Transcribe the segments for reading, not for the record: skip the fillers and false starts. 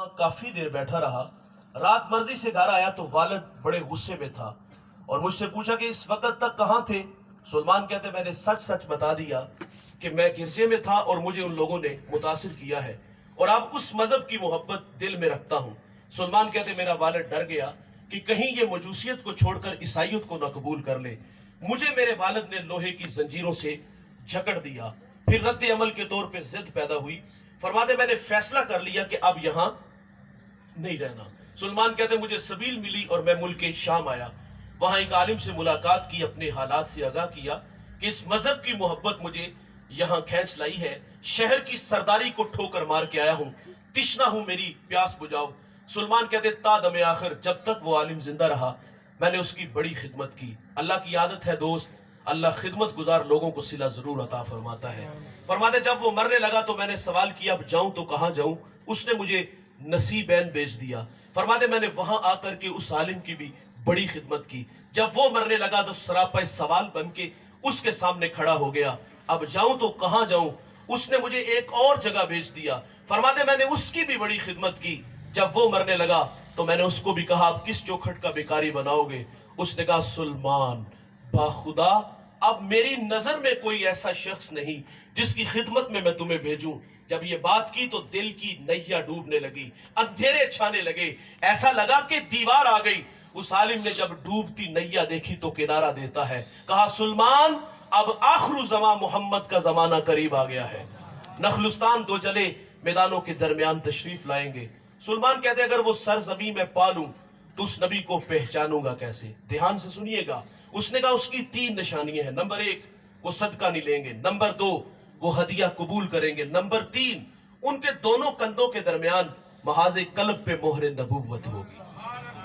वहाँ काफी देर बैठा रहा। रात मर्जी से घर आया तो वालिद बड़े गुस्से में था और मुझसे पूछा कि इस वक्त तक कहाँ थे। सुलेमान कहते मैंने सच सच बता दिया कि मैं गिरजे में था और मुझे उन लोगों ने मुतासिर किया है और अब उस मजहब की मोहब्बत दिल में रखता हूँ। सुलेमान कहते मेरा वालिद डर गया कि कहीं ये मजूसियत को छोड़कर ईसाइयत को न कबूल कर ले। मुझे मेरे वालिद ने लोहे की जंजीरों से जकड़ दिया। फिर रद्द अमल के तौर पे जिद पैदा हुई। फरमाते मैंने फैसला कर लिया कि अब यहां नहीं रहना। सुलेमान कहते मुझे सबील मिली और मैं मुल्क शाम आया। वहां एक आलिम से मुलाकात की, अपने हालात से आगाह किया कि इस मजहब की मोहब्बत मुझे यहां खींच लाई है। शहर की सरदारी को ठोकर मार के आया हूं, तिश्ना हूं, मेरी प्यास बुझाओ। सुलेमान कहते ता दमे आखिर जब तक वो आलिम जिंदा रहा मैंने उसकी बड़ी खिदमत की। अल्लाह की आदत है दोस्त, अल्लाह खिदमत गुजार लोगों को सिला जरूर अता फरमाता है। फरमाते जब वो मरने लगा तो मैंने सवाल किया अब जाऊं तो कहां जाऊं। उसने मुझे नसीबैन भेज दिया। फरमाते मैंने वहां आकर के उस आलिम की भी बड़ी खिदमत की। जब वो मरने लगा तो सरापा सवाल बन के उसके सामने खड़ा हो गया, अब जाऊं तो कहां जाऊं। उसने मुझे एक और जगह भेज दिया। फरमाते मैंने उसकी भी बड़ी खिदमत की। जब वो मरने लगा तो मैंने उसको भी कहा आप किस चौखट का बेकारी बनाओगे। उसने कहा सुलेमान बाखुदा अब मेरी नजर में कोई ऐसा शख्स नहीं जिसकी खिदमत में मैं तुम्हें भेजूं। जब ये बात की तो दिल की नैया डूबने लगी, अंधेरे छाने लगे, ऐसा लगा कि दीवार आ गई। उस आलिम ने जब डूबती नैया देखी तो किनारा देता है, कहा सुलेमान अब आखिर ज़मा मोहम्मद का जमाना करीब आ गया है। नखलुस्तान दो जले मैदानों के दरमियान तशरीफ लाएंगे। सुलेमान कहते अगर वो सरजमी में पालूं तो उस नबी को पहचानूंगा कैसे। ध्यान से सुनिएगा। उसने कहा उसकी 3 निशानियां हैं। नंबर 1 वो सदका नहीं लेंगे, नंबर 2 वो हदिया कबूल करेंगे, नंबर 3 उनके दोनों कंधों के दरमियान महाजे कल्ब पे मोहरे नबुव्वत होगी।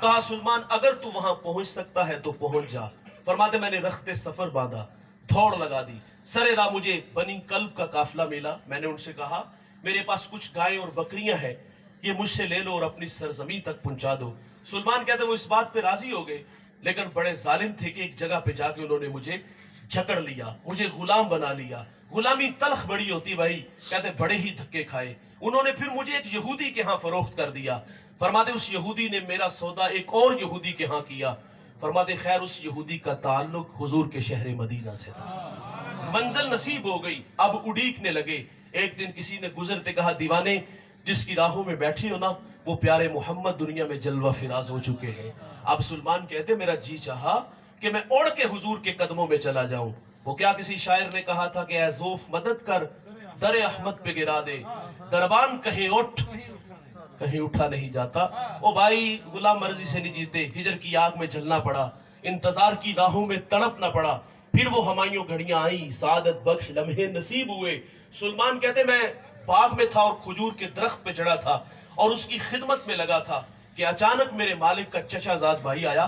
कहा सुलेमान अगर तू वहां पहुंच सकता है तो पहुंच जा। फरमाते मैंने रखते सफर बांधा, दौड़ लगा दी। सरे राह मुझे बनी कल्ब का काफिला मिला। मैंने उनसे कहा मेरे पास कुछ गायें और बकरियां हैं, ये मुझसे ले लो और अपनी सरजमी तक पहुंचा दो। सुलेमान कहते वो इस बात पे राजी हो गए, लेकिन बड़े जालिम थे कि एक जगह पे जाके उन्होंने मुझे जकड़ लिया, मुझे गुलाम बना लिया। गुलामी तलख बड़ी होती भाई, कहते बड़े ही धक्के खाए। उन्होंने फिर मुझे एक यहूदी के यहाँ फरोख्त कर दिया। फरमाते उस यहूदी ने मेरा सौदा एक और यहूदी के यहाँ किया। फरमाते खैर उस यहूदी का ताल्लुक हुजूर के शहर मदीना से था। मंजिल नसीब हो गई, अब उड़ीकने लगे। एक दिन किसी ने गुजरते कहा दीवाने जिसकी राहों में बैठी हो ना वो प्यारे मोहम्मद दुनिया में जलवा फिराज हो चुके हैं। अब सुलेमान कहते मेरा जी चाहा कि मैं उड़ के हुजूर के कदमों में चला जाऊं। वो क्या किसी शायर ने कहा था कि ऐ ज़ोफ मदद कर दर अहमद पे गिरा दे, दरबान कहीं उठ कहीं उठा नहीं जाता। ओ भाई गुलाम मर्जी से नहीं जीते, हिजर की आग में जलना पड़ा, इंतजार की राहों में तड़पना पड़ा। फिर वो हमायूं घड़ियां आई, सादत बख्श लम्हे नसीब हुए। सुलेमान कहते मैं बाग में था और खजूर के दरख्त पे चढ़ा था और उसकी खिदमत में लगा था कि अचानक मेरे मालिक का चचाजाद भाई आया,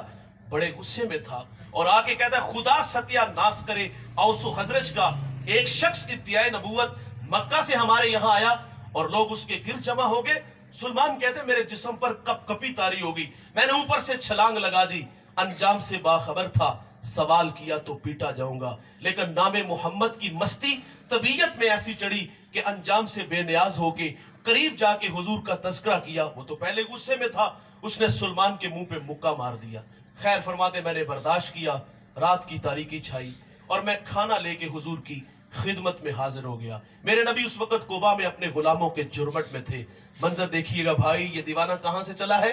बड़े गुस्से में था और आके कहता है खुदा सत्यानाश करे औसो हजरज का एक शख्स इद्दियाए नबूवत मक्का से हमारे यहाँ आया और लोग उसके गिर जमा हो गए। सुलेमान कहते मेरे जिस्म पर कपकपी तारी होगी, मैंने ऊपर से छलांग लगा दी। अंजाम से बाखबर था, सवाल किया तो पीटा जाऊंगा, लेकिन नामे मोहम्मद की मस्ती तबीयत में ऐसी चढ़ी कि अंजाम से बेनियाज होके करीब जाके हुजूर का तज़किरा किया। वो तो पहले गुस्से में था, उसने सुलेमान के मुंह पे मुक्का मार दिया। खैर फरमाते मैंने बर्दाश्त किया। रात की तारीकी छाई और मैं खाना लेके हुजूर की खिदमत में हाजिर हो गया। मेरे नबी उस वक्त कोबा में अपने गुलामों के जुर्मट में थे। मंजर देखिएगा भाई, ये दीवाना कहां से चला है।